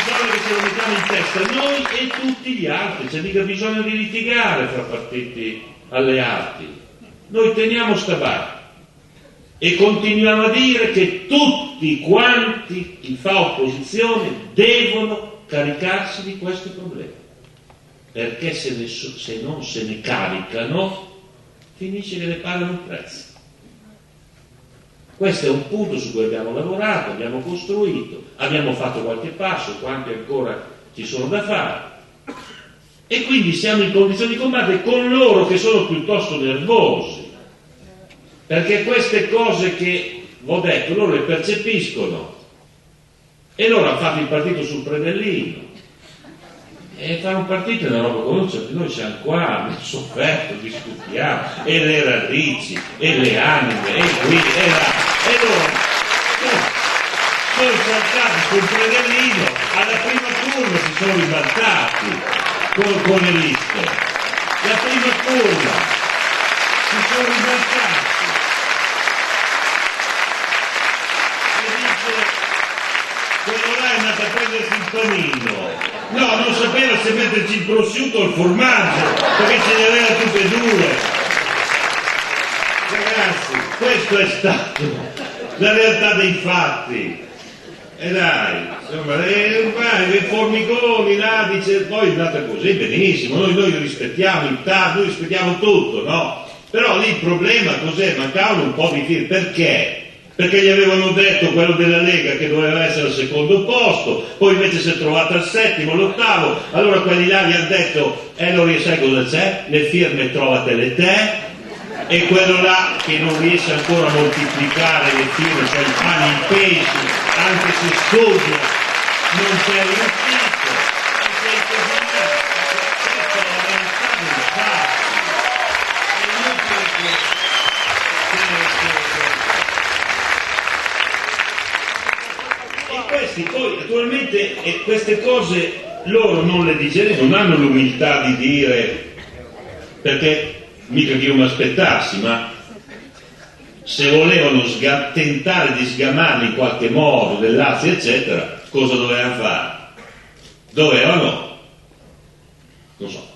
bisogna che ce lo mettiamo in testa noi e tutti gli altri, c'è mica bisogno di litigare fra partiti alleati. Noi teniamo sta barra e continuiamo a dire che tutti quanti, chi fa opposizione, devono caricarsi di questi problemi, perché se non se ne caricano finisce che ne pagano il prezzo. Questo è un punto su cui abbiamo lavorato, abbiamo costruito, abbiamo fatto qualche passo, quanti ancora ci sono da fare, e quindi siamo in condizioni di combattere con loro che sono piuttosto nervosi, perché queste cose che ho detto loro le percepiscono, e loro hanno fatto il partito sul predellino, e fare un partito è una roba come noi siamo qua, abbiamo sofferto, discutiamo, e le radici, e le anime, e qui, e là, e loro sono saltati sul predellino, alla prima curva si sono ribaltati con le liste, la prima curva si sono ribaltati, e dice quello là è andato a prendersi il panino. No, non sapeva se metterci il prosciutto o il formaggio, perché ce ne aveva tutte e due. Ragazzi, questo è stato la realtà dei fatti. E dai, insomma, i formiconi là, dice, poi è andata così, benissimo, noi rispettiamo il TAR, noi rispettiamo tutto, no? Però lì il problema cos'è? Mancavano un po' di fili. Perché? Perché gli avevano detto quello della Lega che doveva essere al secondo posto, poi invece si è trovato al settimo, l'ottavo, allora quelli là gli hanno detto allora sai cosa c'è? Le firme trovatele te, e quello là che non riesce ancora a moltiplicare le firme, cioè il pane in pesce, anche se studia, non c'è riuscito, e sei così là. Questa è la realtà dei fatti. E non questi poi naturalmente queste cose loro non le digeriscono, non hanno l'umiltà di dire, perché mica che io mi aspettassi, ma se volevano tentare di sgamarli in qualche modo del Lazio eccetera, cosa dovevano fare? Dovevano, non so,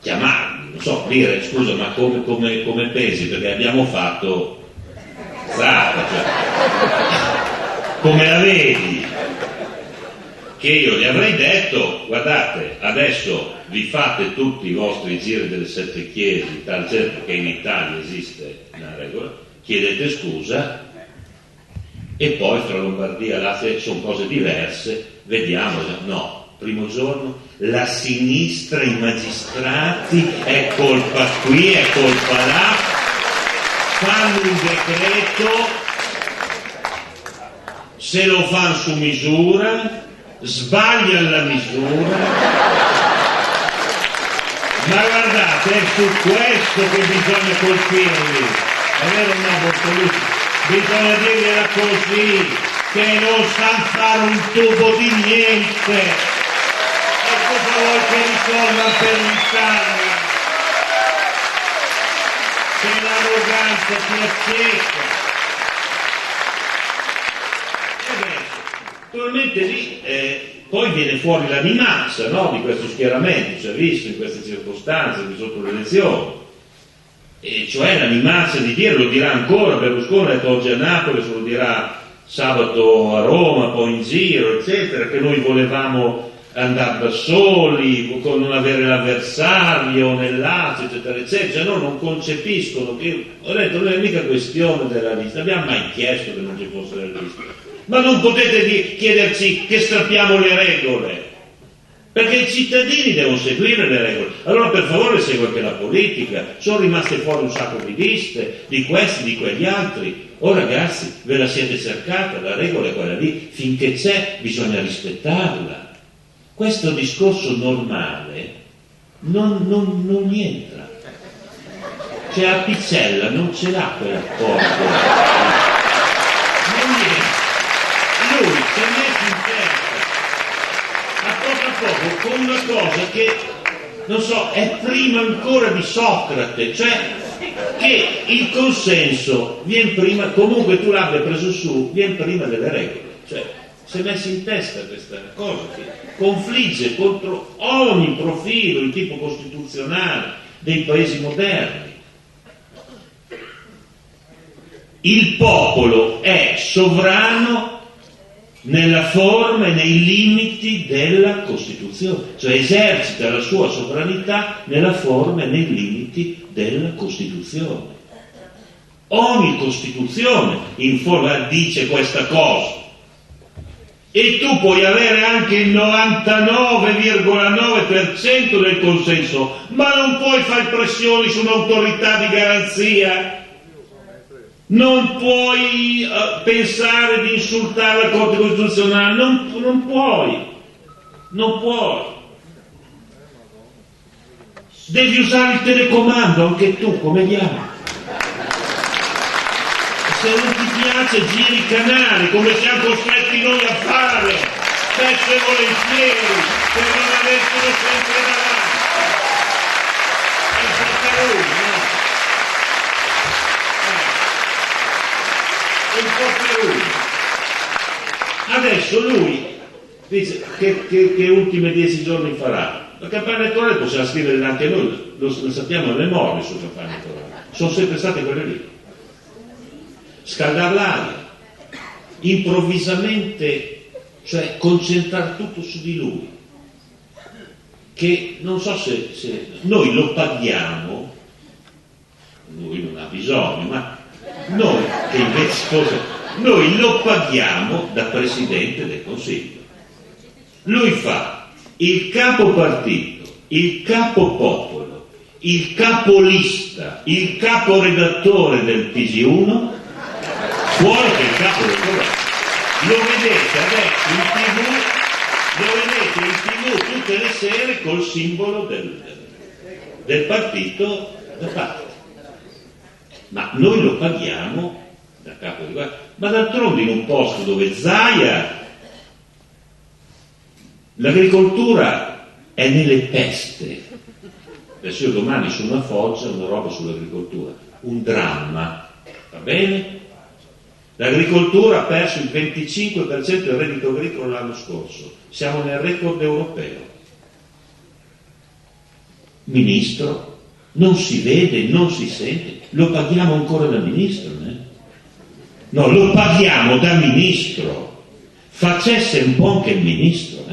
chiamarli, non so, dire scusa ma come pesi, perché abbiamo fatto zapa, cioè, come la vedi? Che io gli avrei detto, guardate, adesso vi fate tutti i vostri giri delle 7 chiese, tal genere, perché in Italia esiste una regola, chiedete scusa, e poi fra Lombardia e Lazio sono cose diverse, vediamo, no, primo giorno, la sinistra, i magistrati, è colpa qui, è colpa là, fanno un decreto, se lo fanno su misura, sbagliano la misura, ma guardate, è su questo che bisogna colpirli, è vero o no Bortolucci? Bisogna dirgliela così, che non sanno fare un tubo di niente, e cosa vuoi che risolva per l'Italia? Che l'arroganza ti acceca. Naturalmente lì poi viene fuori l'animanza, no, di questo schieramento, si è visto in queste circostanze di sotto le elezioni, e cioè l'animanza di dire, lo dirà ancora Berlusconi, ha detto oggi a Napoli, se lo dirà sabato a Roma, poi in giro, eccetera, che noi volevamo andare da soli, con non avere l'avversario nel Lazio, eccetera, eccetera. Cioè, no, non concepiscono che, ho detto, non è mica questione della lista, abbiamo mai chiesto che non ci fosse la lista. Ma non potete chiederci che strappiamo le regole, perché i cittadini devono seguire le regole. Allora per favore segua anche la politica, sono rimaste fuori un sacco di liste, di questi, di quegli altri. Oh ragazzi, ve la siete cercata, la regola è quella lì, finché c'è bisogna rispettarla. Questo discorso normale non entra. Cioè a Pizzella non ce l'ha quel rapporto. Non entra. Lui si è messo in testa a poco con una cosa che, non so, è prima ancora di Socrate, cioè che il consenso viene prima, comunque tu l'abbia preso su, viene prima delle regole. Cioè, si è messa in testa questa cosa che confligge contro ogni profilo di tipo costituzionale dei paesi moderni. Il popolo è sovrano nella forma e nei limiti della Costituzione, cioè esercita la sua sovranità nella forma e nei limiti della Costituzione. Ogni Costituzione in forma dice questa cosa. E tu puoi avere anche il 99,9% del consenso, ma non puoi fare pressioni su un'autorità di garanzia. Non puoi pensare di insultare la Corte Costituzionale, non puoi. Devi usare il telecomando anche tu, come diavolo. Se non ti piace giri i canali, come siamo costretti noi a fare, spesso e volentieri, per non avercelo sempre davanti. È fatta lui, no? Un po' più. Adesso lui dice che ultime 10 giorni farà. La campagna elettorale possiamo scrivere anche noi, lo sappiamo a memoria sulla campagna elettorale. Sono sempre state quelle lì. Scaldare l'aria, improvvisamente, cioè concentrare tutto su di lui. Che non so se noi lo paghiamo, lui non ha bisogno, ma noi che invece noi lo paghiamo da Presidente del Consiglio. Lui fa il capo partito, il capo popolo, il capolista, il caporedattore del TG1, fuori che il capo del governo. Lo vedete adesso in TV tutte le sere col simbolo del partito da parte. Ma noi lo paghiamo da capo di governo. Ma d'altronde in un posto dove Zaia, l'agricoltura è nelle peste. Adesso io domani su una foggia una roba sull'agricoltura, un dramma, va bene? L'agricoltura ha perso il 25% del reddito agricolo l'anno scorso, siamo nel record europeo. Ministro, non si vede, non si sente, lo paghiamo ancora da ministro, No, lo paghiamo da ministro. Facesse un po' anche il ministro,